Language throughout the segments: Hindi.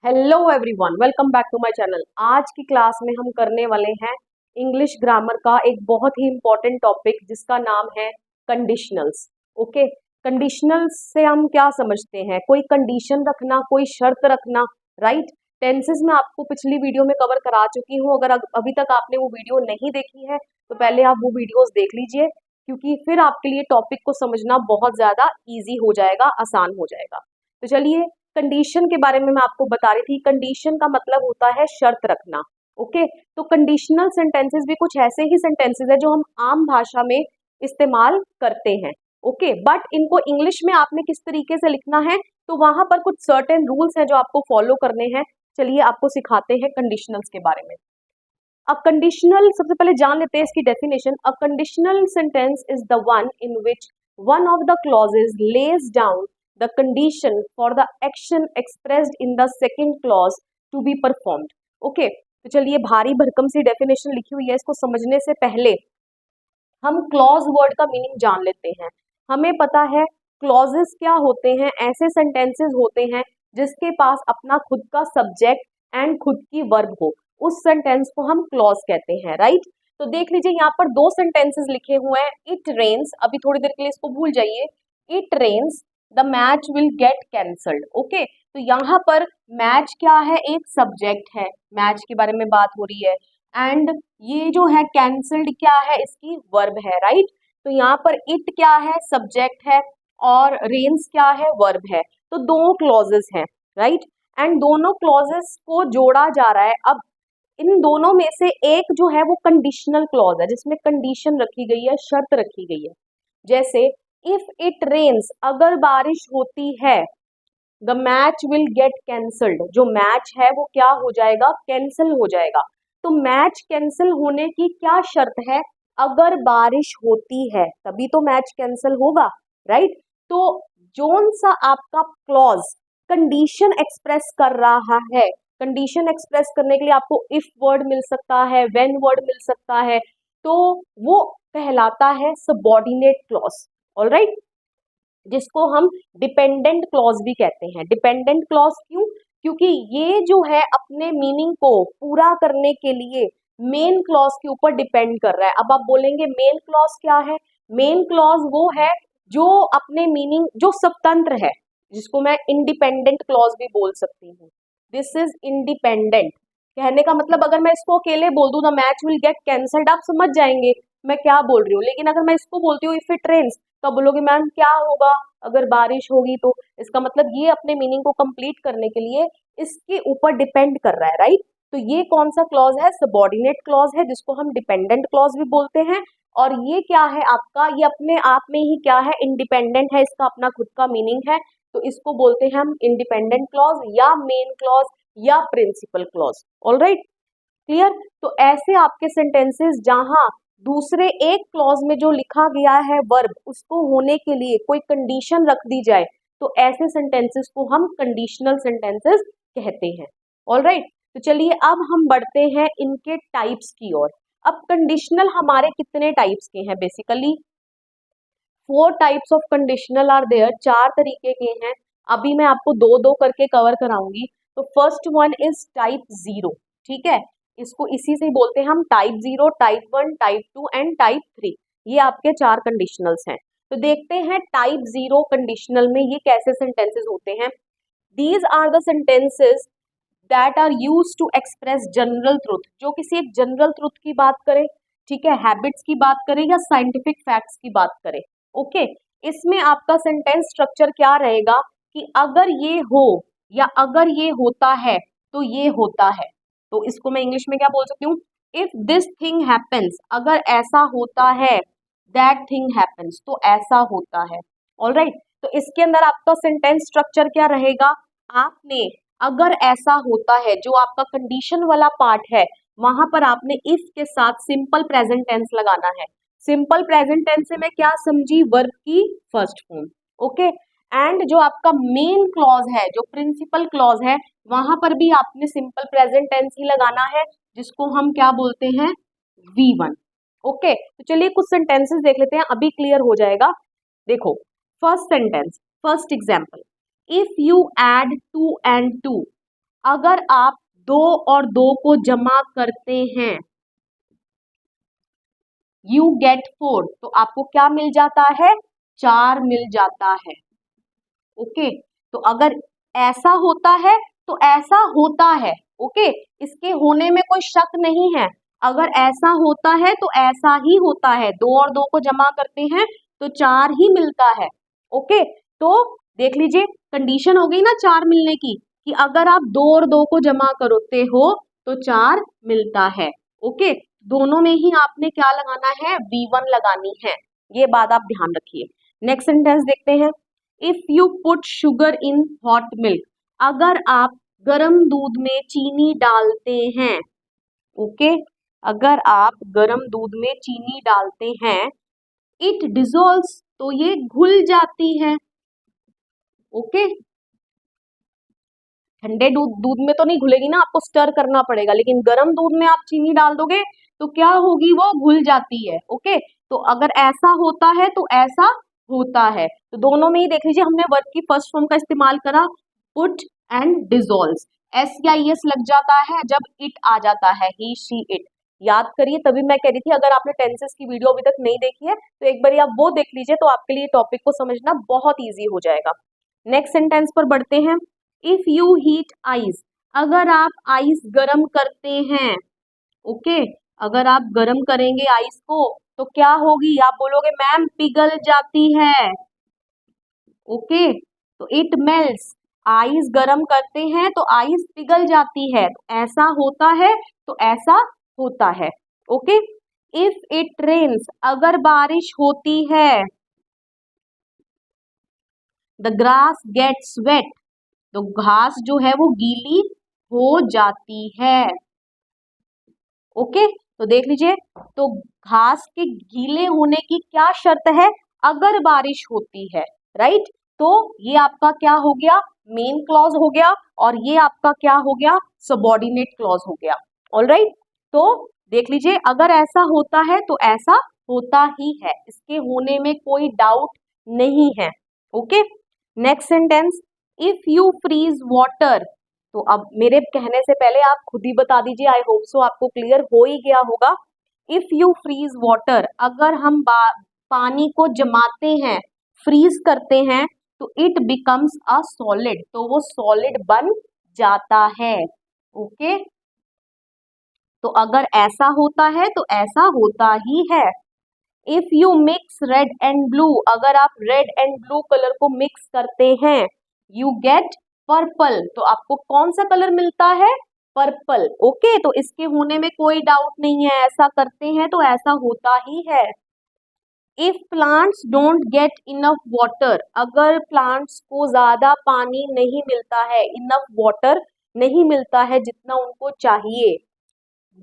Hello everyone, welcome back to my channel. आज की क्लास में हम करने वाले हैं इंग्लिश ग्रामर का एक बहुत ही इंपॉर्टेंट टॉपिक जिसका नाम है कंडीशनल्स। ओके, कंडीशनल्स से हम क्या समझते हैं? कोई कंडीशन रखना, कोई शर्त रखना, राइट। टेंसेस में आपको पिछली वीडियो में कवर करा चुकी हूँ। अगर अभी तक आपने वो वीडियो नहीं देखी है तो पहले आप वो वीडियोस देख लीजिए, क्योंकि फिर आपके लिए टॉपिक को समझना बहुत ज्यादा ईजी हो जाएगा, आसान हो जाएगा। तो चलिए, कंडीशन के बारे में मैं आपको बता रही थी। कंडीशन का मतलब होता है शर्त रखना। ओके, तो कंडीशनल सेंटेंसेस भी कुछ ऐसे ही सेंटेंसेस है जो हम आम भाषा में इस्तेमाल करते हैं। ओके, बट इनको इंग्लिश में आपने किस तरीके से लिखना है, तो वहां पर कुछ सर्टेन रूल्स हैं जो आपको फॉलो करने हैं। चलिए आपको सिखाते हैं कंडीशनल्स के बारे में। अ कंडीशनल, सबसे पहले जान लेते हैं इसकी definition. A conditional sentence is the one in which one of the clauses lays down the condition for the action expressed in the second clause to be performed. Okay, तो चलिए भारी भरकम सी डेफिनेशन लिखी हुई है, इसको समझने से पहले हम क्लॉज वर्ड का मीनिंग जान लेते हैं। हमें पता है क्लॉजेस क्या होते हैं। ऐसे सेंटेंसेस होते हैं जिसके पास अपना खुद का सब्जेक्ट एंड खुद की वर्ब हो, उस सेंटेंस को हम क्लॉज कहते हैं, राइट। तो देख लीजिए, यहाँ पर दो सेंटेंसेस लिखे हुए हैं। इट रेन्स, अभी थोड़ी देर के लिए इसको भूल जाइए। It rains the match will get cancelled. Okay, तो यहाँ पर मैच क्या है? एक सब्जेक्ट है, मैच के बारे में बात हो रही है। एंड ये जो है कैंसल्ड क्या है? इसकी वर्ब है, राइट। तो यहाँ पर इट क्या है? सब्जेक्ट है, और रेन्स क्या है? वर्ब है। तो दो क्लॉजेस हैं, राइट। एंड दोनों क्लॉजेस को जोड़ा जा रहा है। अब इन दोनों में से एक जो है वो कंडीशनल क्लॉज है, जिसमें कंडीशन रखी गई है, शर्त रखी गई है। जैसे इफ इट रेन्स, अगर बारिश होती है, the match will get cancelled, जो मैच है वो क्या हो जाएगा? कैंसिल हो जाएगा। तो मैच कैंसिल होने की क्या शर्त है? अगर बारिश होती है तभी तो मैच कैंसिल होगा, राइट। तो जोन सा आपका क्लॉज कंडीशन एक्सप्रेस कर रहा है, कंडीशन एक्सप्रेस करने के लिए आपको इफ वर्ड मिल सकता है, व्हेन वर्ड मिल सकता है, तो वो कहलाता है सबऑर्डिनेट क्लॉज। ऑलराइट, जिसको हम डिपेंडेंट क्लॉज भी कहते हैं। डिपेंडेंट क्लॉज क्यों? क्योंकि ये जो है अपने मीनिंग को पूरा करने के लिए मेन क्लॉज के ऊपर डिपेंड कर रहा है। अब आप बोलेंगे मेन क्लॉज क्या है? मेन क्लॉज वो है जो अपने मीनिंग, जो स्वतंत्र है, जिसको मैं इंडिपेंडेंट क्लॉज भी बोल सकती हूँ। This is independent. कहने का मतलब, अगर मैं इसको अकेले बोल दूं the match will get cancelled, आप समझ जाएंगे मैं क्या बोल रही हूँ। लेकिन अगर मैं इसको बोलती हूँ इफ इट रेन्स, तो बोलोगे मैम क्या होगा अगर बारिश होगी? तो इसका मतलब ये अपने मीनिंग को कंप्लीट करने के लिए इसके ऊपर डिपेंड कर रहा है, राइट। तो ये कौन सा क्लॉज है? सबऑर्डिनेट क्लॉज है, जिसको हम डिपेंडेंट क्लॉज भी बोलते हैं। और ये क्या है आपका? ये अपने आप में ही क्या है? इंडिपेंडेंट है, इसका अपना खुद का मीनिंग है। तो इसको बोलते हैं हम इंडिपेंडेंट क्लॉज या मेन क्लॉज या प्रिंसिपल क्लॉज। Alright, clear. तो ऐसे आपके सेंटेंसेस जहां दूसरे एक क्लॉज में जो लिखा गया है वर्ब, उसको होने के लिए कोई कंडीशन रख दी जाए, तो ऐसे सेंटेंसेस को हम कंडीशनल सेंटेंसेस कहते हैं। ऑलराइट, तो चलिए अब हम बढ़ते हैं इनके टाइप्स की ओर। अब कंडीशनल हमारे कितने टाइप्स के हैं? Basically 4 types of conditional are there, 4 तरीके के हैं। अभी मैं आपको दो दो करके कवर कराऊंगी। तो फर्स्ट वन इज टाइप 0, ठीक है। इसको इसी से ही बोलते हैं हम type 0, type 1, type 2 and type 3। ये आपके 4 कंडीशनल्स हैं। तो देखते हैं टाइप 0 कंडीशनल में ये कैसे सेंटेंसेस होते हैं। These are the sentences that are use to express general truth, जो किसी एक जनरल ट्रुथ की बात करें, ठीक है, हैबिट्स की बात करें या साइंटिफिक फैक्ट्स की बात करें। ओके, इसमें आपका सेंटेंस स्ट्रक्चर क्या रहेगा कि अगर ये हो या अगर ये होता है तो ये होता है। तो इसको मैं इंग्लिश में क्या बोल सकती हूँ? इफ दिस थिंग हैपेंस, अगर ऐसा होता है, दैट थिंग हैपेंस, तो ऐसा होता है। ऑलराइट, तो इसके अंदर आपका सेंटेंस स्ट्रक्चर क्या रहेगा? आपने अगर ऐसा होता है, जो आपका कंडीशन वाला पार्ट है, वहां पर आपने इफ के साथ सिंपल प्रेजेंट टेंस लगाना है। सिंपल प्रेजेंट टेंस से मैं क्या समझी? वर्ब की फर्स्ट फॉर्म। ओके, एंड जो आपका मेन क्लॉज है, जो प्रिंसिपल क्लॉज है, वहां पर भी आपने सिंपल प्रेजेंट टेंस ही लगाना है, जिसको हम क्या बोलते हैं? V1। ओके, तो चलिए कुछ सेंटेंसेस देख लेते हैं, अभी क्लियर हो जाएगा। देखो, first sentence, first example, if you add 2 and 2 अगर आप 2 और 2 को जमा करते हैं, यू गेट 4, तो आपको क्या मिल जाता है? 4 मिल जाता है। ओके, तो अगर ऐसा होता है तो ऐसा होता है। ओके, इसके होने में कोई शक नहीं है। अगर ऐसा होता है तो ऐसा ही होता है। 2 और 2 को जमा करते हैं तो 4 ही मिलता है। ओके, तो देख लीजिए, कंडीशन हो गई ना 4 मिलने की, कि अगर आप 2 और 2 को जमा करते हो तो 4 मिलता है। ओके, दोनों में ही आपने क्या लगाना है? V1 लगानी है। ये बात आप ध्यान रखिए। नेक्स्ट सेंटेंस देखते हैं। If you put sugar in hot milk, अगर आप गर्म दूध में चीनी डालते हैं। ओके, अगर आप गर्म दूध में चीनी डालते हैं, इट डिसॉल्व्स, तो ये घुल जाती है। ओके, ठंडे दूध में तो नहीं घुलेगी ना, आपको स्टर करना पड़ेगा, लेकिन गर्म दूध में आप चीनी डाल दोगे तो क्या होगी? वो घुल जाती है। ओके, तो अगर ऐसा होता है तो ऐसा होता है। तो दोनों में ही देख लीजिए, हमने वर्ब की फर्स्ट फॉर्म का इस्तेमाल करा, पुट एंड डिसॉल्व्स। एस या ईएस लग जाता है जब इट आ जाता है, ही शी इट। याद करिए, तभी मैं कह रही थी अगर आपने टेंसेस की वीडियो अभी तक नहीं देखी है तो एक बार आप वो देख लीजिए, तो आपके लिए टॉपिक को समझना बहुत ईजी हो जाएगा। नेक्स्ट सेंटेंस पर बढ़ते हैं। इफ यू हीट आइस, अगर आप आइस गरम करते हैं। ओके, अगर आप गरम करेंगे आइस को तो क्या होगी? आप बोलोगे मैम पिघल जाती है। ओके, तो इट मेल्ट्स, आइस गरम करते हैं तो आइस पिघल जाती है। तो ऐसा होता है तो ऐसा होता है। ओके, इफ इट रेन्स, अगर बारिश होती है, द ग्रास गेट्स वेट, तो घास जो है वो गीली हो जाती है। ओके, तो देख लीजिए, तो घास के गीले होने की क्या शर्त है? अगर बारिश होती है, राइट? तो ये आपका क्या हो गया? मेन क्लॉज हो गया, और ये आपका क्या हो गया? सबऑर्डिनेट क्लॉज हो गया। ऑलराइट, तो देख लीजिए, अगर ऐसा होता है तो ऐसा होता ही है, इसके होने में कोई डाउट नहीं है। Okay, next sentence. If you freeze water, तो अब मेरे कहने से पहले आप खुद ही बता दीजिए, आई होप सो आपको क्लियर हो ही गया होगा। इफ यू फ्रीज वाटर, अगर हम पानी को जमाते हैं, फ्रीज करते हैं, तो इट बिकम्स अ सॉलिड, तो वो सॉलिड बन जाता है। ओके, तो अगर ऐसा होता है तो ऐसा होता ही है। If you mix red and blue, अगर आप रेड एंड ब्लू कलर को मिक्स करते हैं, यू गेट पर्पल, तो आपको कौन सा कलर मिलता है? पर्पल। ओके, तो इसके होने में कोई डाउट नहीं है, ऐसा करते हैं तो ऐसा होता ही है। If plants don't get enough water, अगर प्लांट्स को ज्यादा पानी नहीं मिलता है, इनफ वाटर नहीं मिलता है जितना उनको चाहिए,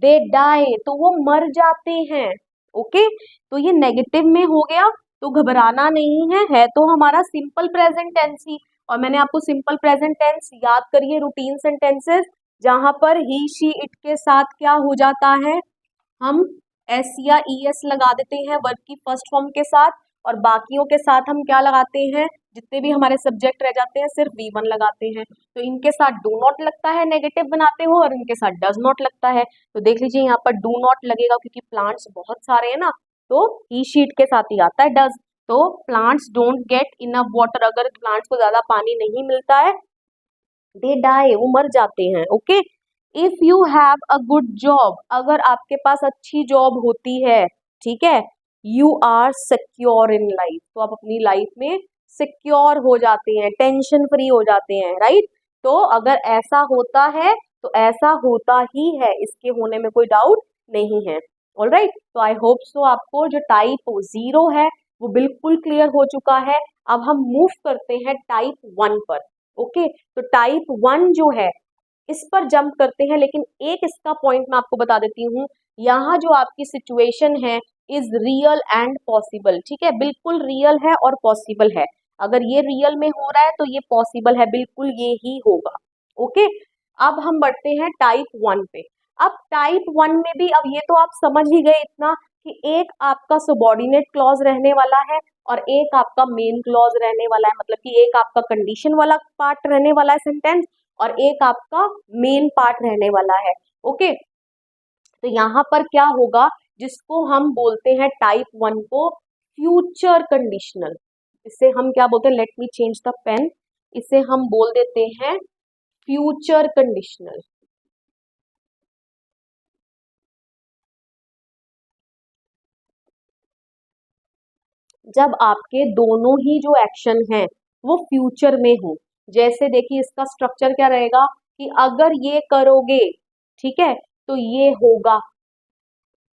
दे डाई, तो वो मर जाते हैं। ओके, तो ये नेगेटिव में हो गया, तो घबराना नहीं है तो हमारा सिंपल प्रेजेंट टेंस ही। और मैंने आपको सिंपल प्रेजेंट टेंस याद करिए, रूटीन सेंटेंसेस जहां पर ही शी इट के साथ क्या हो जाता है? हम एस या ई एस लगा देते हैं वर्ब की फर्स्ट फॉर्म के साथ, और बाकियों के साथ हम क्या लगाते हैं? जितने भी हमारे सब्जेक्ट रह जाते हैं सिर्फ V1 लगाते हैं। तो इनके साथ डू नॉट लगता है नेगेटिव बनाते हो, और इनके साथ डज नॉट लगता है। तो देख लीजिए, यहाँ पर डू नॉट लगेगा क्योंकि प्लांट्स बहुत सारे हैं ना, तो ही शीट के साथ ही आता है डज। तो plants don't get enough water, अगर प्लांट्स को ज्यादा पानी नहीं मिलता है, दे डाई, वो मर जाते हैं। Okay, if you have a good job, अगर आपके पास अच्छी जॉब होती है, ठीक है, you are secure in life, तो आप अपनी लाइफ में सिक्योर हो जाते हैं, टेंशन फ्री हो जाते हैं, राइट? तो अगर ऐसा होता है तो ऐसा होता ही है, इसके होने में कोई डाउट नहीं है। ऑलराइट, तो आई होप सो आपको जो टाइप 0 है वो बिल्कुल क्लियर हो चुका है। अब हम मूव करते हैं टाइप 1 पर। ओके, तो टाइप 1 जो है इस पर जंप करते हैं, लेकिन एक इसका पॉइंट मैं आपको बता देती हूँ, यहाँ जो आपकी सिचुएशन है इज रियल एंड पॉसिबल। ठीक है, बिल्कुल रियल है और पॉसिबल है। अगर ये रियल में हो रहा है तो ये पॉसिबल है, बिल्कुल ये ही होगा। ओके, अब हम बढ़ते हैं टाइप 1 पे। अब टाइप 1 में भी, अब ये तो आप समझ ही गए इतना कि एक आपका सबऑर्डिनेट क्लॉज रहने वाला है और एक आपका मेन क्लॉज रहने वाला है, मतलब कि एक आपका कंडीशन वाला पार्ट रहने वाला है सेंटेंस, और एक आपका मेन पार्ट रहने वाला है। ओके, तो यहाँ पर क्या होगा, जिसको हम बोलते हैं टाइप 1 को फ्यूचर कंडीशनल, इसे हम क्या बोलते हैं, let me change the pen, इसे हम बोल देते हैं फ्यूचर कंडीशनल। जब आपके दोनों ही जो एक्शन हैं वो फ्यूचर में हो, जैसे देखिए इसका स्ट्रक्चर क्या रहेगा कि अगर ये करोगे, ठीक है, तो ये होगा।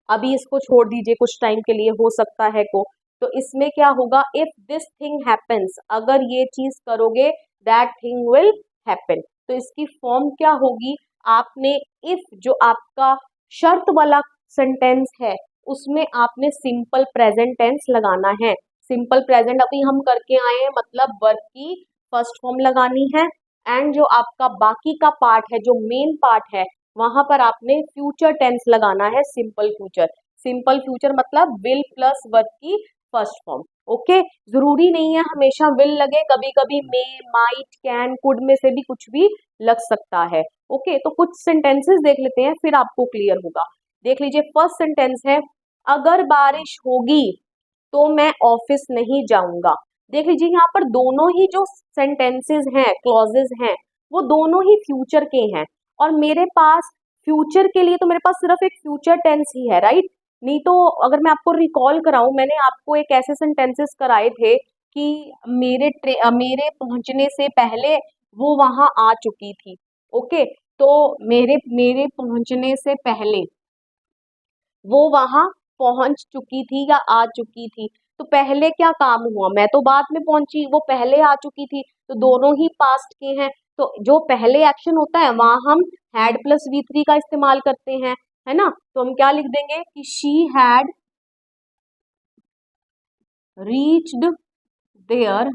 अभी इसको छोड़ दीजिए कुछ टाइम के लिए, हो सकता है को, तो इसमें क्या होगा, इफ दिस थिंग हैपेंस, अगर ये चीज करोगे दैट थिंग विल हैपन। तो इसकी फॉर्म क्या होगी, आपने इफ जो आपका शर्त वाला सेंटेंस है उसमें आपने सिंपल प्रेजेंट टेंस लगाना है। सिंपल प्रेजेंट अभी हम करके आए हैं, मतलब वर्ब की फर्स्ट फॉर्म लगानी है, एंड जो आपका बाकी का पार्ट है, जो मेन पार्ट है, वहां पर आपने फ्यूचर टेंस लगाना है, सिंपल फ्यूचर। सिंपल फ्यूचर मतलब विल प्लस वर्ब की फर्स्ट फॉर्म। ओके, जरूरी नहीं है हमेशा विल लगे, कभी कभी मे, माइट, कैन, कुड में से भी कुछ भी लग सकता है। ओके, तो कुछ सेंटेंसेस देख लेते हैं फिर आपको क्लियर होगा। देख लीजिए, फर्स्ट सेंटेंस है, अगर बारिश होगी तो मैं ऑफिस नहीं जाऊंगा। देख लीजिए यहाँ पर दोनों ही जो सेंटेंसेस हैं, क्लॉजेस हैं, वो दोनों ही फ्यूचर के हैं, और मेरे पास फ्यूचर के लिए तो मेरे पास सिर्फ एक फ्यूचर टेंस ही है, राइट। नहीं तो अगर मैं आपको रिकॉल कराऊं, मैंने आपको एक ऐसे सेंटेंसेस कराए थे कि मेरे पहुंचने से पहले वो वहां आ चुकी थी। ओके, तो मेरे मेरे पहुंचने से पहले वो वहां पहुंच चुकी थी या आ चुकी थी। तो पहले क्या काम हुआ, मैं तो बाद में पहुंची, वो पहले आ चुकी थी, तो दोनों ही पास्ट के हैं। तो जो पहले एक्शन होता है वहां हम हैड प्लस V3 का इस्तेमाल करते हैं, है ना। तो हम क्या लिख देंगे कि she had reached there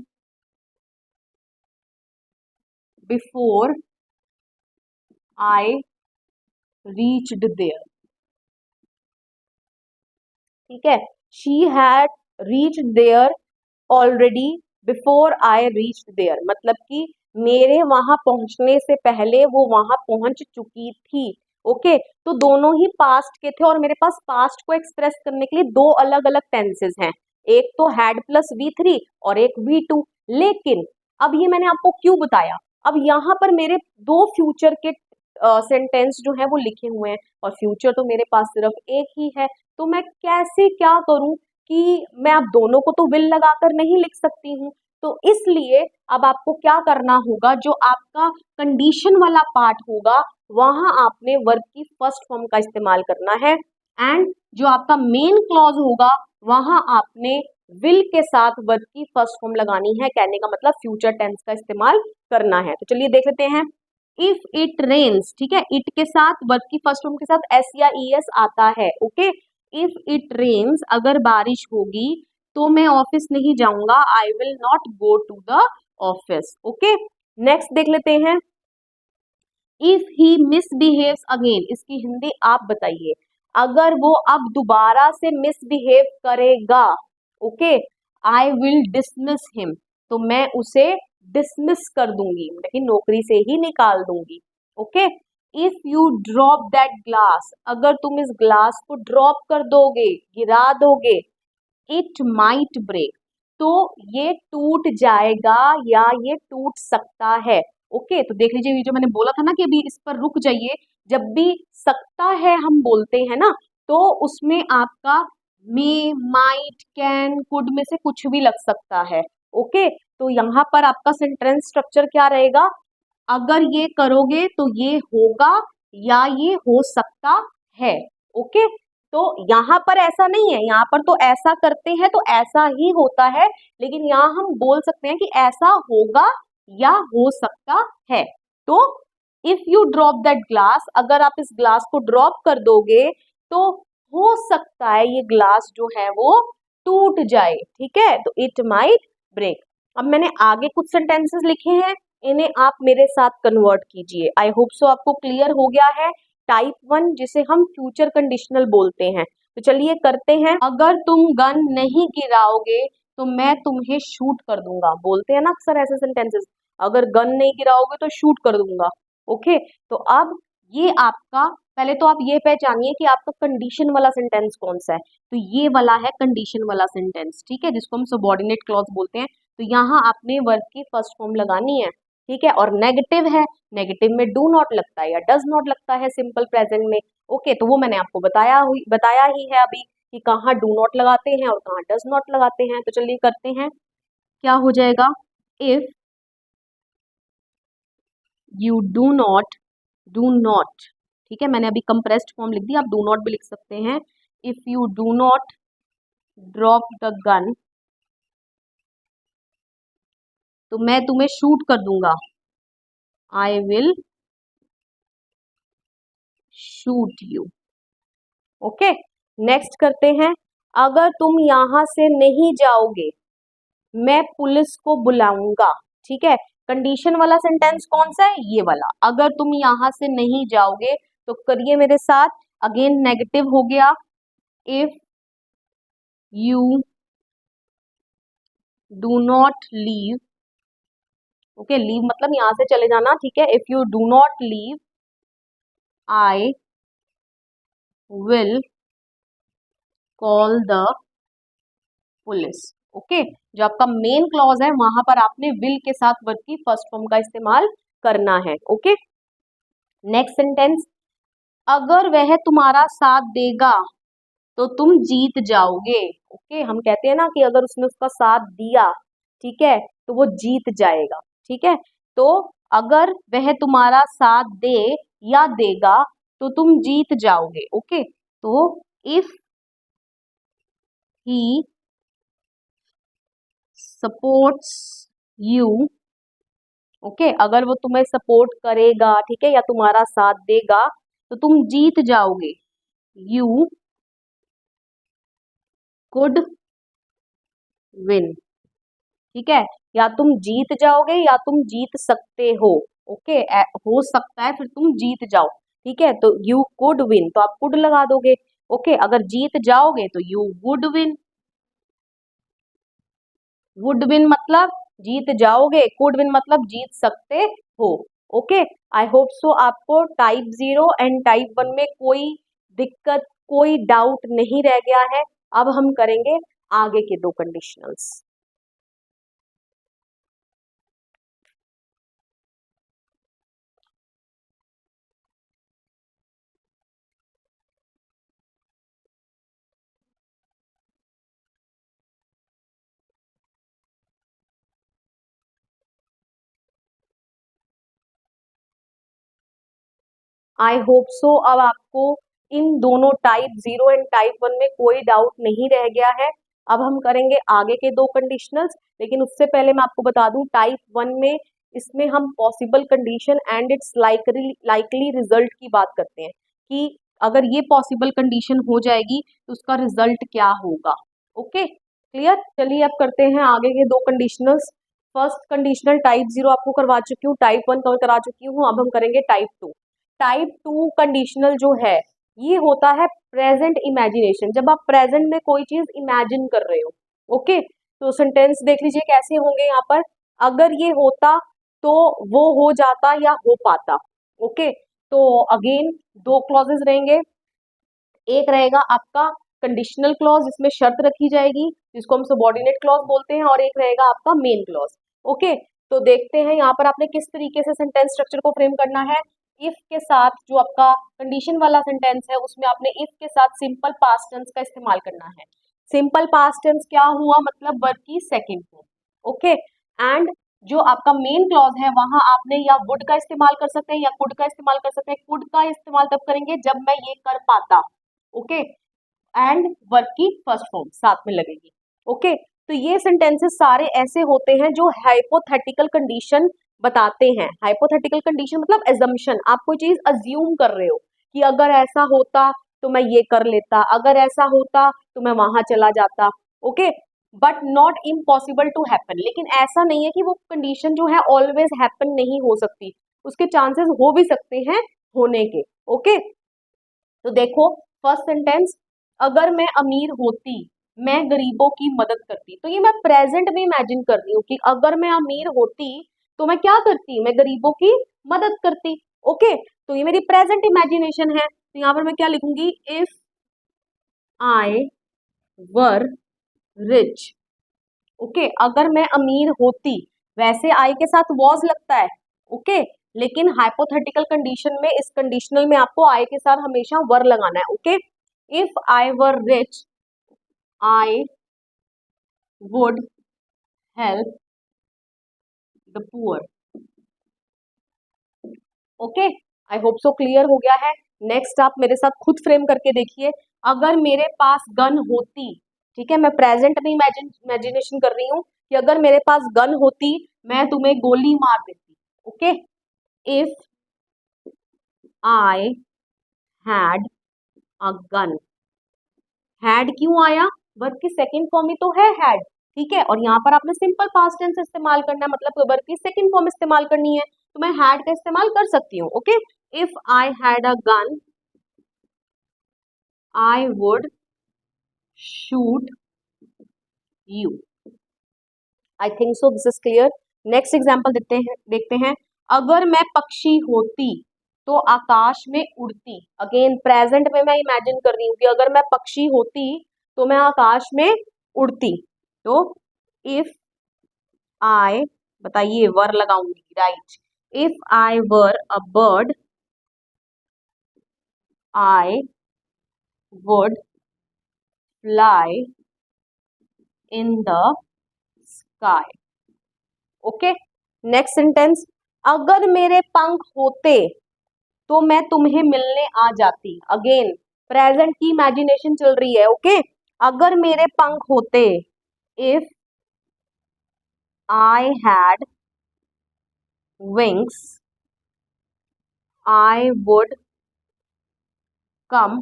before I reached there. ठीक है, she had reached there already before I reached there, मतलब कि मेरे वहां पहुंचने से पहले वो वहां पहुंच चुकी थी। ओके, तो दोनों ही पास्ट के थे, और मेरे पास पास्ट को एक्सप्रेस करने के लिए दो अलग अलग टेंसेस हैं, एक तो हैड प्लस V3 और एक V2। लेकिन अब ये मैंने आपको क्यों बताया, अब यहाँ पर मेरे दो फ्यूचर के सेंटेंस जो है वो लिखे हुए हैं, और फ्यूचर तो मेरे पास सिर्फ एक ही है। तो मैं कैसे क्या करूं कि मैं अब दोनों को तो विल लगाकर नहीं लिख सकती हूँ। तो इसलिए अब आपको क्या करना होगा, जो आपका कंडीशन वाला पार्ट होगा वहां आपने वर्ब की फर्स्ट फॉर्म का इस्तेमाल करना है, एंड जो आपका मेन क्लॉज होगा वहां आपने विल के साथ वर्ब की फर्स्ट फॉर्म लगानी है। कहने का मतलब फ्यूचर टेंस का इस्तेमाल करना है। तो चलिए देख लेते हैं, इफ इट रेन्स, ठीक है, इट के साथ वर्ब की फर्स्ट फॉर्म के साथ एस या ई एस आता है। ओके, इफ इट रेन्स, अगर बारिश होगी तो मैं ऑफिस नहीं जाऊंगा, I will not go to the office. Okay, next देख लेते हैं, इफ ही मिसबिहेव्स अगेन, इसकी हिंदी आप बताइए। अगर वो अब दोबारा से मिसबिहेव करेगा, okay, I will dismiss him, तो मैं उसे डिसमिस कर दूंगी, लेकिन नौकरी से ही निकाल दूंगी। Okay, if you drop that glass, अगर तुम इस ग्लास को ड्रॉप कर दोगे, गिरा दोगे, इट माइट ब्रेक, तो ये टूट जाएगा या ये टूट सकता है। ओके, तो देख लीजिए, ये जो मैंने बोला था ना कि अभी इस पर रुक जाइए, जब भी सकता है हम बोलते हैं ना, तो उसमें आपका मे, माइट, कैन, कुड में से कुछ भी लग सकता है। ओके, तो यहाँ पर आपका सेंटेंस स्ट्रक्चर क्या रहेगा, अगर ये करोगे तो ये होगा या ये हो सकता है। ओके, तो यहाँ पर ऐसा नहीं है, यहाँ पर तो ऐसा करते हैं तो ऐसा ही होता है, लेकिन यहाँ हम बोल सकते हैं कि ऐसा होगा या हो सकता है। तो if you drop that glass, अगर आप इस ग्लास को ड्रॉप कर दोगे तो हो सकता है ये ग्लास जो है वो टूट जाए। ठीक है, तो इट माइट ब्रेक। अब मैंने आगे कुछ सेंटेंसेस लिखे हैं, इन्हें आप मेरे साथ कन्वर्ट कीजिए। आई होप सो आपको क्लियर हो गया है। टाइप 1 जिसे हम फ्यूचर कंडीशनल बोलते हैं। तो चलिए करते हैं, अगर तुम गन नहीं गिराओगे तो मैं तुम्हें शूट कर दूंगा। बोलते हैं ना अक्सर ऐसे सेंटेंसेस, अगर गन नहीं गिराओगे तो शूट कर दूंगा। ओके, तो अब ये आपका, पहले तो आप ये पहचानिए कि आपका कंडीशन वाला सेंटेंस कौन सा है। तो ये वाला है कंडीशन वाला सेंटेंस, ठीक है, जिसको हम सबऑर्डिनेट क्लॉज बोलते हैं। तो यहाँ आपने वर्ब की फर्स्ट फॉर्म लगानी है, ठीक है। और नेगेटिव है, नेगेटिव में डू नॉट लगता है या डज नॉट लगता है सिंपल प्रेजेंट में। ओके, तो वो मैंने आपको बताया ही है अभी कि कहाँ डू नॉट लगाते हैं और कहाँ डज नॉट लगाते हैं। तो चलिए करते हैं, क्या हो जाएगा, इफ यू डू नॉट, ठीक है, मैंने अभी कंप्रेस्ड फॉर्म लिख दी, आप डू नॉट भी लिख सकते हैं। If you do not drop the gun, तो मैं तुम्हें शूट कर दूंगा, I will shoot you. Okay, next करते हैं, अगर तुम यहां से नहीं जाओगे मैं पुलिस को बुलाऊंगा, ठीक है। कंडीशन वाला सेंटेंस कौन सा है, ये वाला, अगर तुम यहां से नहीं जाओगे, तो करिए मेरे साथ, अगेन नेगेटिव हो गया, if you do not leave, okay, leave मतलब यहां से चले जाना, ठीक है। If you do not leave I will call the police. Okay, जो आपका मेन क्लॉज है वहां पर आपने विल के साथ वर्ब की फर्स्ट फॉर्म का इस्तेमाल करना है। ओके, नेक्स्ट सेंटेंस, अगर वह तुम्हारा साथ देगा तो तुम जीत जाओगे। ओके, हम कहते हैं ना कि अगर उसने उसका साथ दिया, ठीक है, तो वो जीत जाएगा, ठीक है। तो अगर वह तुम्हारा साथ दे या देगा तो तुम जीत जाओगे। ओके, तो if he supports you, okay, अगर वो तुम्हें सपोर्ट करेगा, ठीक है, या तुम्हारा साथ देगा तो तुम जीत जाओगे, यू कुड विन, ठीक है, या तुम जीत जाओगे या तुम जीत सकते हो। ओके, हो सकता है फिर तुम जीत जाओ, ठीक है, तो यू कुड विन, तो आप कुड लगा दोगे। ओके, अगर जीत जाओगे तो you would win, would win मतलब जीत जाओगे, कुड विन मतलब जीत सकते हो। ओके, आई होप सो आपको टाइप 0 एंड टाइप 1 में कोई दिक्कत, कोई डाउट नहीं रह गया है। अब हम करेंगे आगे के दो कंडीशनल्स। आई होप सो अब आपको इन दोनों टाइप 0 एंड टाइप 1 में कोई डाउट नहीं रह गया है। अब हम करेंगे आगे के दो कंडीशनल्स, लेकिन उससे पहले मैं आपको बता दूं टाइप 1 में, इसमें हम possible condition and it's likely result की बात करते हैं कि अगर ये पॉसिबल कंडीशन हो जाएगी तो उसका रिजल्ट क्या होगा। Okay, clear. चलिए अब करते हैं आगे के दो कंडीशनल्स। फर्स्ट कंडीशनल टाइप 0 आपको करवा चुकी हूँ, टाइप 1 कवर करा चुकी हूँ, अब हम करेंगे टाइप 2। टाइप 2 कंडीशनल जो है ये होता है प्रेजेंट इमेजिनेशन, जब आप प्रेजेंट में कोई चीज इमेजिन कर रहे हो। ओके, तो सेंटेंस देख लीजिए कैसे होंगे यहाँ पर, अगर ये होता तो वो हो जाता या हो पाता। ओके, तो अगेन दो क्लॉजेस रहेंगे, एक रहेगा आपका कंडीशनल क्लॉज जिसमें शर्त रखी जाएगी जिसको हम सबऑर्डिनेट क्लॉज बोलते हैं, और एक रहेगा आपका मेन क्लॉज। ओके, तो देखते हैं यहाँ पर आपने किस तरीके से सेंटेंस स्ट्रक्चर को फ्रेम करना है। इफ के साथ जो आपका कंडीशन वाला सेंटेंस है उसमें आपने इफ के साथ सिंपल पास्ट टेंस का इस्तेमाल करना है। सिंपल पास्ट टेंस क्या हुआ, मतलब वर्ब की सेकेंड फॉर्म। ओके, एंड जो आपका मेन क्लॉज है वहां आपने या वुड का इस्तेमाल कर सकते हैं या कुड का इस्तेमाल कर सकते हैं। कुड का इस्तेमाल तब करेंगे जब मैं ये कर पाता। ओके, एंड वर्ब की फर्स्ट फॉर्म साथ में लगेगी। ओके, तो ये सेंटेंसेस सारे ऐसे होते हैं जो हाइपोथेटिकल कंडीशन बताते हैं। हाइपोथेटिकल कंडीशन मतलब एजम्पशन, आप कोई चीज अज्यूम कर रहे हो कि अगर ऐसा होता तो मैं ये कर लेता, अगर ऐसा होता तो मैं वहां चला जाता। Okay, but not impossible to happen, लेकिन ऐसा नहीं है कि वो कंडीशन जो है ऑलवेज हैपन नहीं हो सकती, उसके चांसेस हो भी सकते हैं होने के। ओके, तो देखो फर्स्ट सेंटेंस, अगर मैं अमीर होती मैं गरीबों की मदद करती, तो ये मैं प्रेजेंट में इमेजिन कर रही हूँ कि अगर मैं अमीर होती तो मैं क्या करती, मैं गरीबों की मदद करती। ओके, तो ये मेरी प्रेजेंट इमेजिनेशन है। तो यहाँ पर मैं क्या लिखूंगी, if I were rich. Okay, अगर मैं अमीर होती, वैसे आई के साथ वॉज लगता है। ओके, लेकिन हाइपोथेटिकल कंडीशन में, इस कंडीशनल में आपको आई के साथ हमेशा वर लगाना है। Okay, if I were rich I would help the poor. Okay, I hope so clear हो गया है। नेक्स्ट आप मेरे साथ खुद फ्रेम करके देखिए, अगर मेरे पास गन होती, ठीक है, मैं प्रेजेंट में इमेजिनेशन कर रही हूँ कि अगर मेरे पास गन होती मैं तुम्हें गोली मार देती। Okay, if I had a gun. Had क्यों आया, वर्ब की सेकंड फॉर्म ही तो है हैड, ठीक है, और यहाँ पर आपने सिंपल पास्ट टेंस इस्तेमाल करना है, मतलब वर्ब की सेकंड फॉर्म इस्तेमाल करनी है, तो मैं हैड का इस्तेमाल कर सकती हूँ। Okay, if I had a gun I would shoot you. I think so this is clear. Next example देखते हैं, अगर मैं पक्षी होती तो आकाश में उड़ती। अगेन प्रेजेंट में मैं इमेजिन कर रही हूँ कि अगर मैं पक्षी होती तो मैं आकाश में उड़ती। तो इफ आई, बताइए, वर लगाऊंगी, right. If I were a bird I would fly in the sky. Okay, next sentence, अगर मेरे पंख होते तो मैं तुम्हें मिलने आ जाती। अगेन प्रेजेंट की इमेजिनेशन चल रही है। ओके, अगर मेरे पंख होते, if I had wings I would come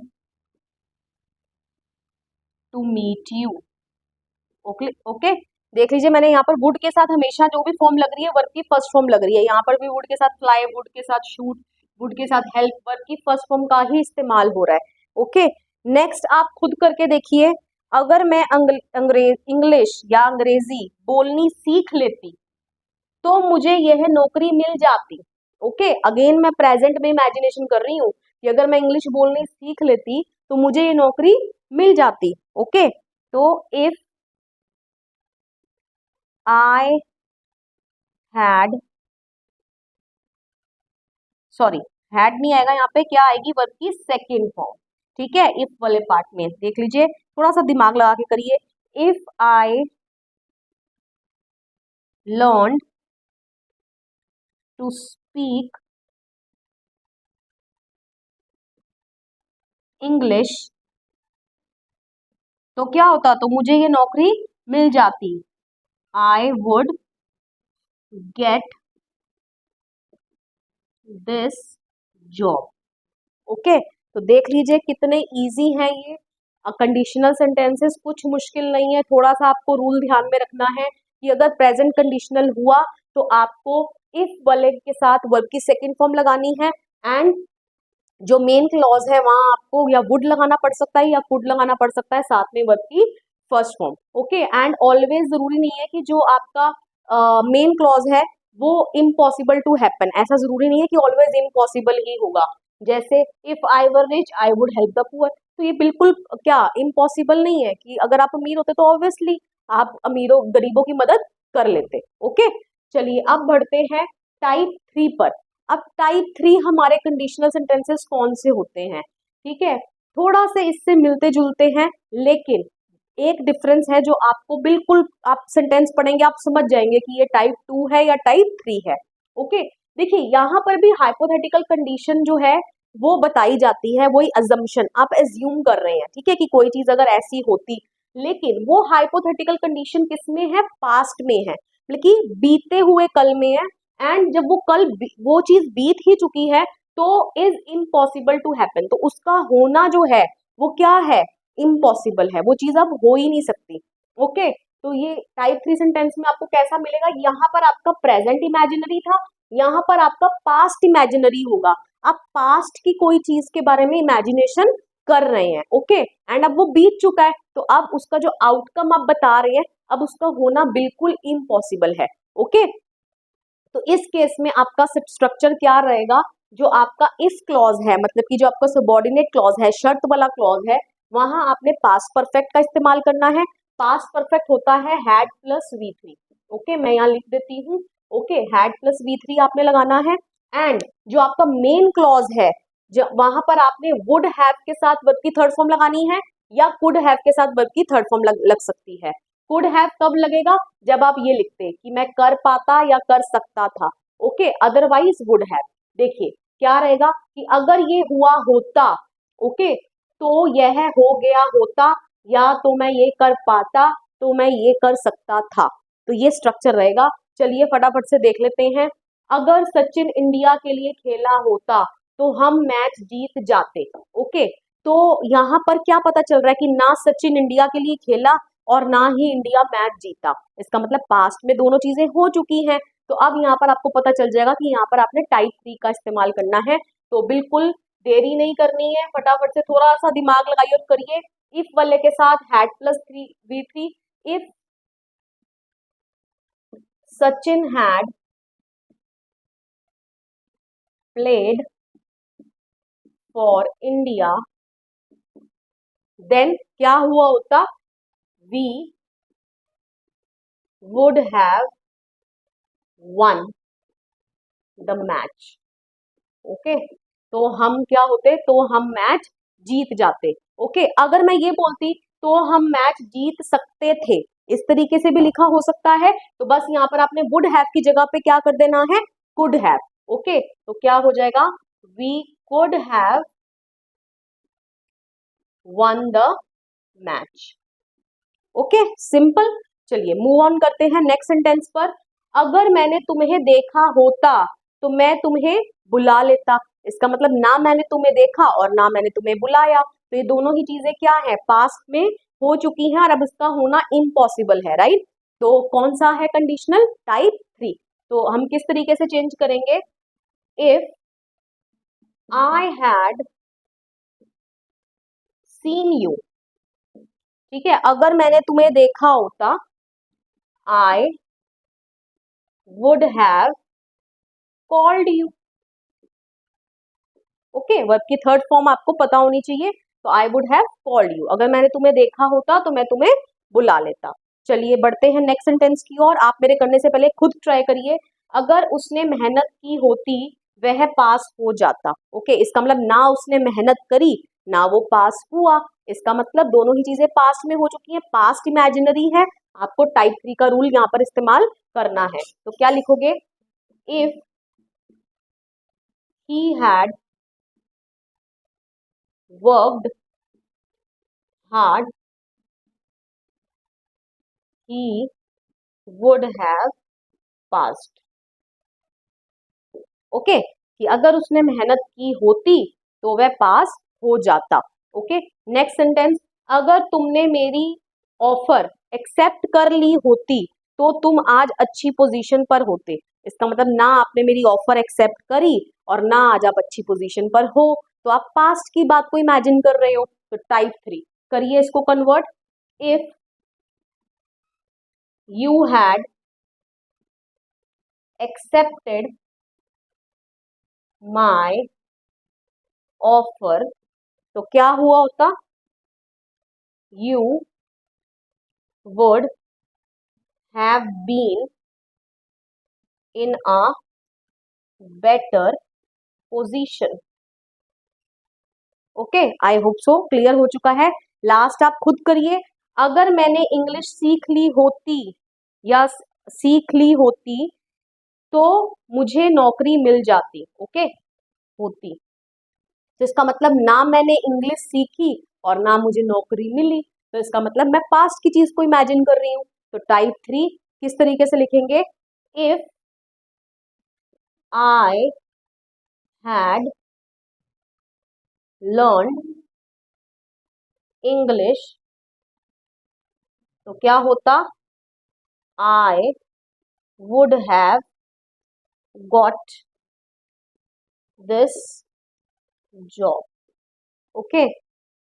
to meet you. Okay okay, देख लीजिए, मैंने यहाँ पर वुड के साथ हमेशा जो भी फॉर्म लग रही है वर्ब की फर्स्ट फॉर्म लग रही है। यहाँ पर भी वुड के साथ फ्लाई, वुड के साथ शूट, वुड के साथ हेल्प, वर्ब की फर्स्ट फॉर्म का ही इस्तेमाल हो रहा है। ओके, नेक्स्ट आप खुद करके देखिए, अगर मैं इंग्लिश या अंग्रेजी बोलनी सीख लेती तो मुझे यह नौकरी मिल जाती। ओके, अगेन मैं प्रेजेंट में इमेजिनेशन कर रही हूँ कि अगर मैं इंग्लिश बोलनी सीख लेती तो मुझे ये नौकरी मिल जाती। ओके, तो if I had, sorry, had नहीं आएगा यहाँ पे, क्या आएगी, वर्ब की सेकेंड फॉर्म। ठीक है, इफ वाले पार्ट में देख लीजिए, थोड़ा सा दिमाग लगा के करिए। If I learn to speak English तो क्या होता, तो मुझे ये नौकरी मिल जाती। I would get this job. Okay, तो देख लीजिए कितने इजी हैं ये कंडीशनल सेंटेंसेस, कुछ मुश्किल नहीं है। थोड़ा सा आपको रूल ध्यान में रखना है कि अगर प्रेजेंट कंडीशनल हुआ तो आपको इफ वाले के साथ वर्ब की सेकंड फॉर्म लगानी है, एंड जो मेन क्लॉज है वहां आपको या वुड लगाना पड़ सकता है या कुड लगाना पड़ सकता है साथ में वर्ब की first form. Okay, and always जरूरी नहीं है कि जो आपका मेन क्लॉज है वो इम्पॉसिबल टू हैपन, ऐसा जरूरी नहीं है कि ऑलवेज इम्पॉसिबल ही होगा। जैसे if I were rich I would help the poor, तो ये बिल्कुल क्या इम्पॉसिबल नहीं है कि अगर आप अमीर होते तो ऑब्वियसली आप अमीरों गरीबों की मदद कर लेते। ओके, चलिए अब बढ़ते हैं टाइप 3 पर। अब टाइप 3 हमारे कंडीशनल सेंटेंसेस कौन से होते हैं, ठीक है, थोड़ा से इससे मिलते जुलते हैं, लेकिन एक डिफरेंस है जो आपको बिल्कुल, आप सेंटेंस पढ़ेंगे आप समझ जाएंगे कि ये टाइप 2 है या टाइप 3 है। ओके, देखिए यहाँ पर भी हाइपोथेटिकल कंडीशन जो है वो बताई जाती है, वही अजम्पशन आप एज्यूम कर रहे हैं, ठीक है, कि कोई चीज अगर ऐसी होती, लेकिन वो हाइपोथेटिकल कंडीशन किसमें है, पास्ट में है, बल्कि बीते हुए कल में है, एंड जब वो कल वो चीज बीत ही चुकी है तो इज इम्पॉसिबल टू हैपन, तो उसका होना जो है वो क्या है, इम्पॉसिबल है, वो चीज अब हो ही नहीं सकती। ओके, तो ये टाइप 3 सेंटेंस में आपको कैसा मिलेगा, यहाँ पर आपका प्रेजेंट इमेजिनरी था, यहाँ पर आपका पास्ट इमेजिनरी होगा। आप पास्ट की कोई चीज के बारे में इमेजिनेशन कर रहे हैं। ओके, एंड अब वो बीत चुका है तो अब उसका जो आउटकम आप बता रहे हैं अब उसका होना बिल्कुल इम्पॉसिबल है। ओके, तो इस केस में आपका स्ट्रक्चर क्या रहेगा, जो आपका इफ क्लॉज है, मतलब कि जो आपका सबॉर्डिनेट क्लॉज है, शर्त वाला क्लॉज है, वहां आपने पास्ट परफेक्ट का इस्तेमाल करना है। पास्ट परफेक्ट होता है हैड प्लस V3। ओके, मैं यहाँ लिख देती हूँ। ओके, हैड प्लस V3 आपने लगाना है। एंड जो आपका मेन क्लॉज है, जो वहां पर आपने वुड हैव के साथ वर्ब की थर्ड फॉर्म लगानी है, या कुड हैव के साथ वर्ब की थर्ड फॉर्म लग सकती है। कुड हैव कब लगेगा, जब आप ये लिखते कि मैं कर पाता या कर सकता था। Okay, otherwise would have. देखिए क्या रहेगा कि अगर ये हुआ होता, ओके, तो यह हो गया होता, या तो मैं ये कर पाता, तो मैं ये कर सकता था। तो ये स्ट्रक्चर रहेगा। चलिए फटाफट से देख लेते हैं। अगर सचिन इंडिया के लिए खेला होता तो हम मैच जीत जाते। ओके, तो यहाँ पर क्या पता चल रहा है कि ना सचिन इंडिया के लिए खेला और ना ही इंडिया मैच जीता। इसका मतलब पास्ट में दोनों चीजें हो चुकी हैं। तो अब यहाँ पर आपको पता चल जाएगा कि यहाँ पर आपने टाइप 3 का इस्तेमाल करना है। तो बिल्कुल देरी नहीं करनी है, फटाफट से थोड़ा सा दिमाग लगाइए और करिए। इफ वाले के साथ had plus V3। If Sachin had played for India, then क्या हुआ होता, we would have won the match. Okay, तो हम क्या होते, तो हम मैच जीत जाते। ओके, अगर मैं ये बोलती तो हम मैच जीत सकते थे, इस तरीके से भी लिखा हो सकता है। तो बस यहाँ पर आपने वुड हैव की जगह पे क्या कर देना है, कुड हैव। ओके, तो क्या हो जाएगा, we could have won the match. Okay, simple. चलिए मूव ऑन करते हैं नेक्स्ट सेंटेंस पर। अगर मैंने तुम्हें देखा होता तो मैं तुम्हें बुला लेता। इसका मतलब ना मैंने तुम्हें देखा और ना मैंने तुम्हें बुलाया, तो ये दोनों ही चीजें क्या है, पास्ट में हो चुकी हैं और अब इसका होना इम्पॉसिबल है, राइट। तो कौन सा है कंडीशनल, टाइप 3। तो हम किस तरीके से चेंज करेंगे, if I had seen you. ठीक है, अगर मैंने तुम्हें देखा होता, I would have called you. Okay, verb की थर्ड फॉर्म आपको पता होनी चाहिए। तो I would have called you, अगर मैंने तुम्हें देखा होता तो मैं तुम्हें बुला लेता। चलिए बढ़ते हैं नेक्स्ट सेंटेंस की ओर। आप मेरे करने से पहले खुद ट्राई करिए। अगर उसने मेहनत की होती वह पास हो जाता। ओके, इसका मतलब ना उसने मेहनत करी ना वो पास हुआ। इसका मतलब दोनों ही चीजें पास्ट में हो चुकी हैं, पास्ट इमेजिनरी है। आपको टाइप 3 का रूल यहाँ पर इस्तेमाल करना है। तो क्या लिखोगे, if he had worked hard he would have passed। Okay, कि अगर उसने मेहनत की होती तो वह पास हो जाता। ओके, नेक्स्ट सेंटेंस, अगर तुमने मेरी ऑफर एक्सेप्ट कर ली होती तो तुम आज अच्छी पोजीशन पर होते। इसका मतलब ना आपने मेरी ऑफर एक्सेप्ट करी और ना आज आप अच्छी पोजीशन पर हो, तो आप पास्ट की बात को इमेजिन कर रहे हो। तो टाइप 3 करिए इसको convert. If you had accepted my offer, तो क्या हुआ होता, you would have been in a better position। Okay, I hope so clear हो चुका है। लास्ट आप खुद करिए। अगर मैंने इंग्लिश सीख ली होती या सीख ली होती तो मुझे नौकरी मिल जाती। ओके, होती, तो इसका मतलब ना मैंने इंग्लिश सीखी और ना मुझे नौकरी मिली, तो इसका मतलब मैं पास्ट की चीज को इमेजिन कर रही हूँ। तो टाइप 3 किस तरीके से लिखेंगे, if I had learn English, तो क्या होता, I would have got this job. Okay,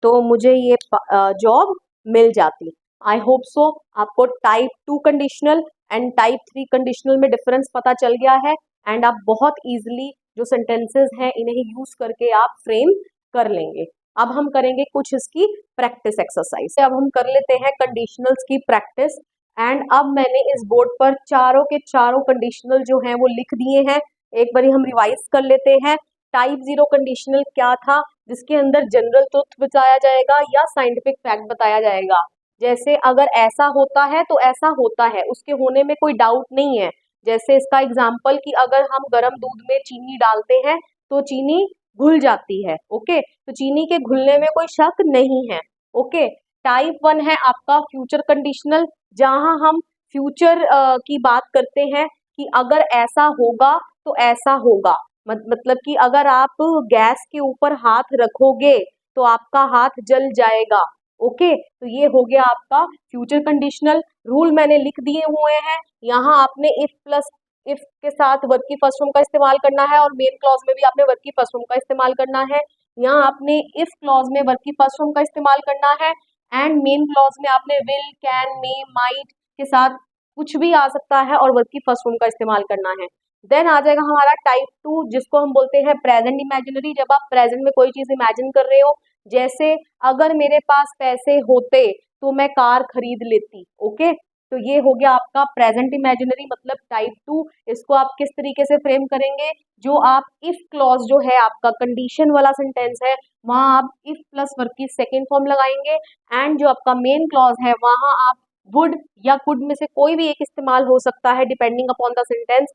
तो मुझे ये जॉब मिल जाती। आई होप सो आपको type 2 conditional and type 3 conditional में डिफरेंस पता चल गया है एंड आप बहुत इजीली जो सेंटेंसेस हैं इन्हें यूज करके आप फ्रेम कर लेंगे। अब हम करेंगे कुछ इसकी प्रैक्टिस एक्सरसाइज। अब हम कर लेते हैं कंडीशनल्स की प्रैक्टिस एंड अब मैंने इस बोर्ड पर चारों के चारों कंडीशनल जो हैं वो लिख दिए हैं। एक बारी हम रिवाइज कर लेते हैं। टाइप 0 कंडीशनल क्या था, जिसके अंदर जनरल ट्रुथ बताया जाएगा या साइंटिफिक फैक्ट बताया जाएगा। जैसे अगर ऐसा होता है तो ऐसा होता है, उसके होने में कोई डाउट नहीं है। जैसे इसका एग्जाम्पल कि अगर हम गर्म दूध में चीनी डालते हैं तो चीनी घुल जाती है। ओके, तो चीनी के घुलने में कोई शक नहीं है। ओके, टाइप 1 है आपका फ्यूचर कंडीशनल, जहां हम फ्यूचर की बात करते हैं कि अगर ऐसा होगा तो ऐसा होगा। मतलब कि अगर आप गैस के ऊपर हाथ रखोगे तो आपका हाथ जल जाएगा। ओके, तो ये हो गया आपका फ्यूचर कंडीशनल। रूल मैंने लिख दिए हुए हैं। यहाँ आपने इफ के साथ वर्ब की फर्स्ट फॉर्म का इस्तेमाल करना है और मेन क्लॉज में भी आपने वर्ब की फर्स्ट फॉर्म का इस्तेमाल करना है। यहाँ आपने इफ क्लॉज में वर्ब की फर्स्ट फॉर्म का इस्तेमाल करना है एंड मेन क्लॉज में आपने विल, कैन, मे, माइट के साथ कुछ भी आ सकता है और वर्ब की फर्स्ट फॉर्म का इस्तेमाल करना है। देन आ जाएगा हमारा टाइप 2, जिसको हम बोलते हैं प्रेजेंट इमेजिनरी। जब आप प्रेजेंट में कोई चीज इमेजिन कर रहे हो, जैसे अगर मेरे पास पैसे होते तो मैं कार खरीद लेती। ओके, तो ये हो गया आपका प्रेजेंट इमेजिनरी मतलब टाइप 2। इसको आप किस तरीके से फ्रेम करेंगे, जो आप इफ क्लॉज जो है आपका कंडीशन वाला सेंटेंस है वहां आप इफ प्लस वर्ब की सेकेंड फॉर्म लगाएंगे एंड जो आपका मेन क्लॉज है वहां आप वुड या कुड में से कोई भी एक इस्तेमाल हो सकता है डिपेंडिंग अपॉन द सेंटेंस,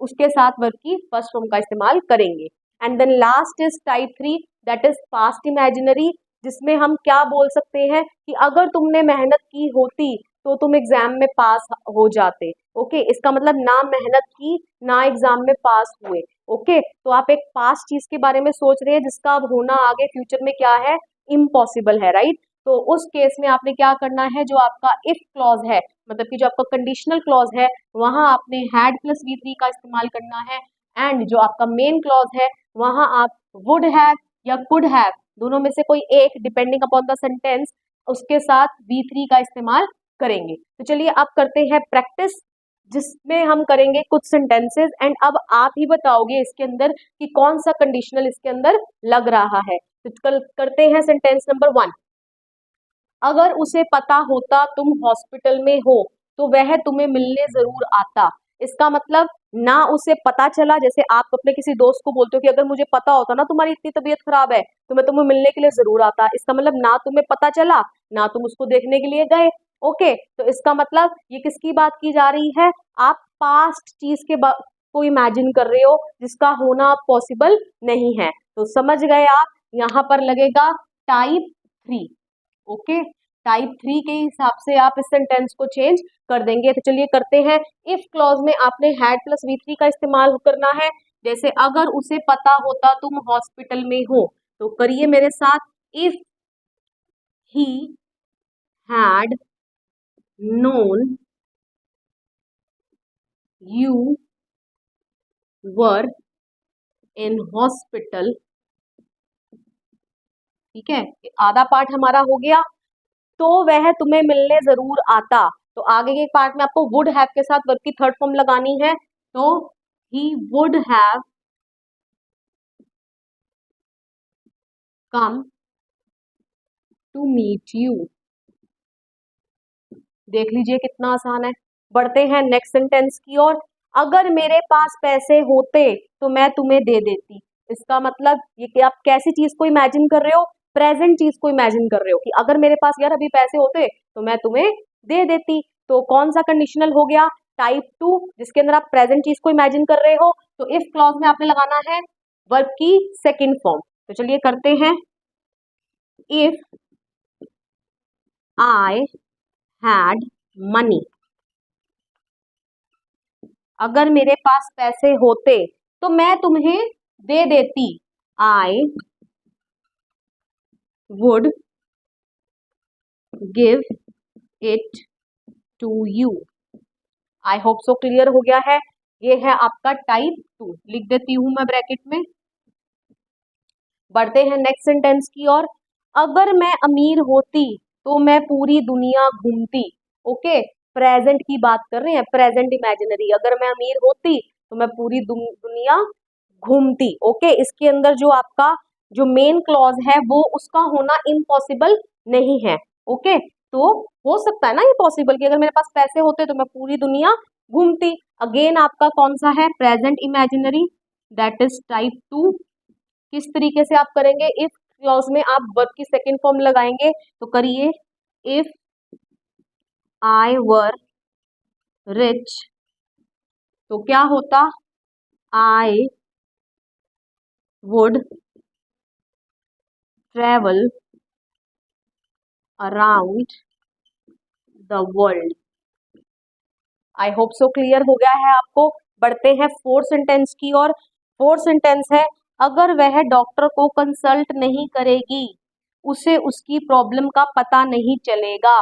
उसके साथ वर्ब की फर्स्ट फॉर्म का इस्तेमाल करेंगे। And then last is type 3 that is past imaginary, जिसमें हम क्या बोल सकते हैं कि अगर तुमने मेहनत की होती तो तुम एग्जाम में पास हो जाते। ओके, इसका मतलब ना मेहनत की ना एग्जाम में पास हुए। ओके, तो आप एक पास्ट चीज के बारे में सोच रहे हैं जिसका अब होना आगे फ्यूचर में क्या है, इम्पॉसिबल है, राइट। तो उस केस में आपने क्या करना है, जो आपका इफ क्लॉज है मतलब कि जो आपका कंडीशनल क्लॉज है वहां आपने हैड प्लस V3 का इस्तेमाल करना है एंड जो आपका मेन क्लॉज है वहां आप वुड हैव या कुड हैव दोनों में से कोई एक डिपेंडिंग अपॉन द सेंटेंस उसके साथ V3 का इस्तेमाल करेंगे। तो चलिए अब करते हैं प्रैक्टिस, जिसमें हम करेंगे कुछ सेंटेंसेस एंड अब आप ही बताओगे इसके अंदर कि कौन सा कंडीशनल इसके अंदर लग रहा है। तो करते हैं सेंटेंस नंबर 1। अगर उसे पता होता तुम हॉस्पिटल में हो तो वह तुम्हें मिलने जरूर आता। इसका मतलब ना उसे पता चला, जैसे आप अपने किसी दोस्त को बोलते हो कि अगर मुझे पता होता ना तुम्हारी इतनी तबीयत खराब है तो मैं तुम्हें मिलने के लिए जरूर आता। इसका मतलब ना तुम्हें पता चला ना तुम उसको देखने के लिए गए। ओके, तो इसका मतलब ये किसकी बात की जा रही है, आप पास्ट चीज के को इमेजिन कर रहे हो जिसका होना पॉसिबल नहीं है। तो समझ गए आप, यहाँ पर लगेगा टाइप 3। ओके, टाइप 3 के हिसाब से आप इस सेंटेंस को चेंज कर देंगे। तो चलिए करते हैं। इफ क्लॉज में आपने हैड प्लस V3 का इस्तेमाल करना है। जैसे अगर उसे पता होता तुम हॉस्पिटल में हो, तो करिए मेरे साथ, if he had known you were in hospital. ठीक है, आधा पार्ट हमारा हो गया। तो वह तुम्हें मिलने जरूर आता, तो आगे के पार्ट में आपको वुड हैव के साथ वर्ब की थर्ड फॉर्म लगानी है। तो he would have come to meet you. देख लीजिए कितना आसान है। बढ़ते हैं नेक्स्ट सेंटेंस की ओर। अगर मेरे पास पैसे होते तो मैं तुम्हें दे देती। इसका मतलब ये कि आप कैसी चीज को इमेजिन कर रहे हो, प्रेजेंट चीज को इमेजिन कर रहे हो कि अगर मेरे पास यार अभी पैसे होते तो मैं तुम्हें दे देती। तो कौन सा कंडीशनल हो गया, टाइप 2, जिसके अंदर आप प्रेजेंट चीज को इमेजिन कर रहे हो। तो इफ क्लॉज में आपने लगाना है वर्ब की सेकेंड फॉर्म। तो चलिए करते हैं। इफ आई हैड मनी, अगर मेरे पास पैसे होते तो मैं तुम्हें दे देती। I would give it to you. I hope so clear हो गया है। ये है आपका टाइप 2, लिख देती हूं मैं ब्रैकेट में। बढ़ते हैं नेक्स्ट सेंटेंस की ओर। अगर मैं अमीर होती तो मैं पूरी दुनिया घूमती। ओके, प्रेजेंट की बात कर रहे हैं, प्रेजेंट इमेजिनरी। अगर मैं अमीर होती तो मैं पूरी दुनिया घूमती। ओके, इसके अंदर जो आपका जो मेन क्लॉज है वो उसका होना इम्पॉसिबल नहीं है। ओके, तो हो सकता है ना ये पॉसिबल कि अगर मेरे पास पैसे होते तो मैं पूरी दुनिया घूमती। अगेन आपका कौन सा है, present imaginary, that is type 2। किस तरीके से आप करेंगे, इफ क्लॉज में आप वर्ब की सेकेंड फॉर्म लगाएंगे तो करिए, इफ आई वर रिच, तो क्या होता, I would travel around the world. I hope so clear हो गया है आपको। बढ़ते हैं फोर्थ सेंटेंस की ओर। फोर्थ सेंटेंस है, अगर वह डॉक्टर को कंसल्ट नहीं करेगी उसे उसकी प्रॉब्लम का पता नहीं चलेगा।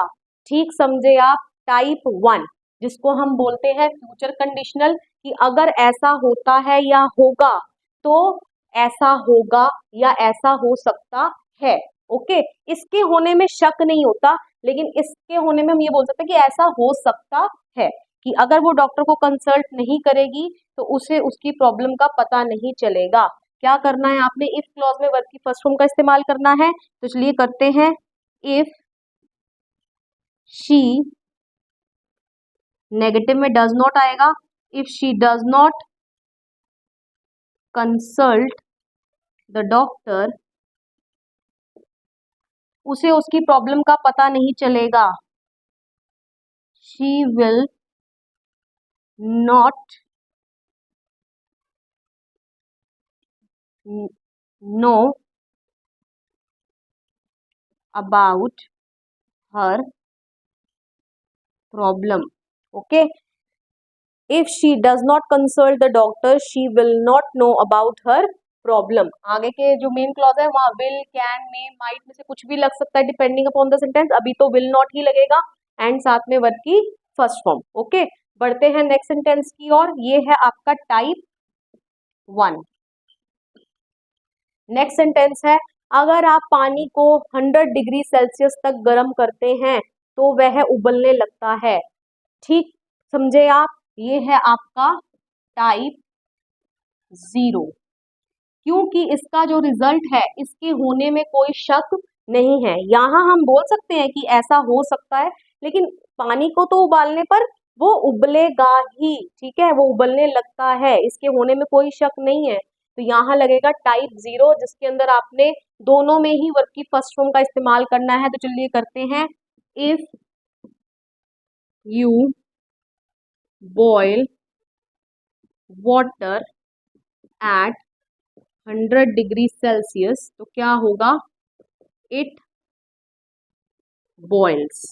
ठीक समझे आप, टाइप 1 जिसको हम बोलते हैं फ्यूचर कंडीशनल, कि अगर ऐसा होता है या होगा तो ऐसा होगा या ऐसा हो सकता है। ओके, इसके होने में शक नहीं होता, लेकिन इसके होने में हम ये बोल सकते हैं कि ऐसा हो सकता है कि अगर वो डॉक्टर को कंसल्ट नहीं करेगी तो उसे उसकी प्रॉब्लम का पता नहीं चलेगा। क्या करना है आपने, इफ क्लॉज में वर्ब की फर्स्ट फॉर्म का इस्तेमाल करना है। तो चलिए करते हैं, इफ शी, नेगेटिव में डज नॉट आएगा, if she does not consult the doctor, उसे उसकी प्रॉब्लम का पता नहीं चलेगा। She will not know about her problem. Okay, if she does not consult the doctor she will not know about her problem. आगे के जो मेन क्लॉज है वहां विल, कैन, मे, माइट में से कुछ भी लग सकता है डिपेंडिंग अपॉन द सेंटेंस। अभी तो विल नॉट ही लगेगा एंड साथ में वर्ब की फर्स्ट फॉर्म। ओके, बढ़ते हैं नेक्स्ट सेंटेंस की ओर। ये है आपका टाइप 1। नेक्स्ट सेंटेंस है, अगर आप पानी को 100 डिग्री सेल्सियस तक गर्म करते हैं तो वह उबलने लगता है। ठीक समझे आप, ये है आपका टाइप 0, क्योंकि इसका जो रिजल्ट है इसके होने में कोई शक नहीं है। यहाँ हम बोल सकते हैं कि ऐसा हो सकता है, लेकिन पानी को तो उबालने पर वो उबलेगा ही। ठीक है, वो उबलने लगता है, इसके होने में कोई शक नहीं है। तो यहाँ लगेगा टाइप 0, जिसके अंदर आपने दोनों में ही वर्ब की फर्स्ट फॉर्म का इस्तेमाल करना है। तो चलिए करते हैं, if you boil water at 100 degree Celsius तो क्या होगा, इट बॉइल्स।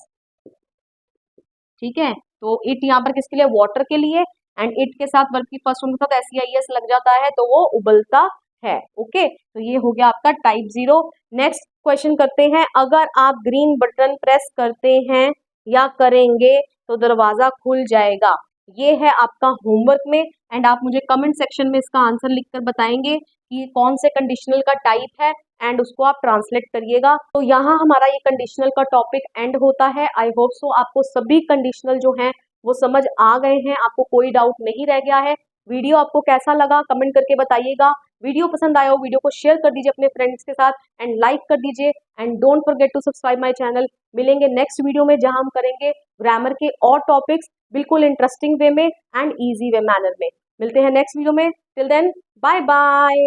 ठीक है, तो इट यहाँ पर किसके लिए, वाटर के लिए, एंड इट के साथ वर्ब की फर्स्ट फॉर्म के साथ SEIS लग जाता है तो वो उबलता है। ओके, तो ये हो गया आपका टाइप 0। नेक्स्ट क्वेश्चन करते हैं, अगर आप ग्रीन बटन प्रेस करते हैं या करेंगे तो दरवाजा खुल जाएगा। ये है आपका होमवर्क में, एंड आप मुझे कमेंट सेक्शन में इसका आंसर लिखकर बताएंगे कि कौन से कंडीशनल का टाइप है, एंड उसको आप ट्रांसलेट करिएगा। तो यहाँ हमारा ये कंडीशनल का टॉपिक एंड होता है। आई होप सो आपको सभी कंडीशनल जो हैं वो समझ आ गए हैं, आपको कोई डाउट नहीं रह गया है। वीडियो आपको कैसा लगा कमेंट करके बताइएगा। वीडियो पसंद आया हो वीडियो को शेयर कर दीजिए अपने फ्रेंड्स के साथ एंड लाइक कर दीजिए, and don't forget to subscribe my channel. मिलेंगे नेक्स्ट वीडियो में जहां हम करेंगे ग्रामर के और टॉपिक्स बिल्कुल इंटरेस्टिंग वे में एंड इजी वे मैनर में। मिलते हैं नेक्स्ट वीडियो में, टिल देन बाय बाय।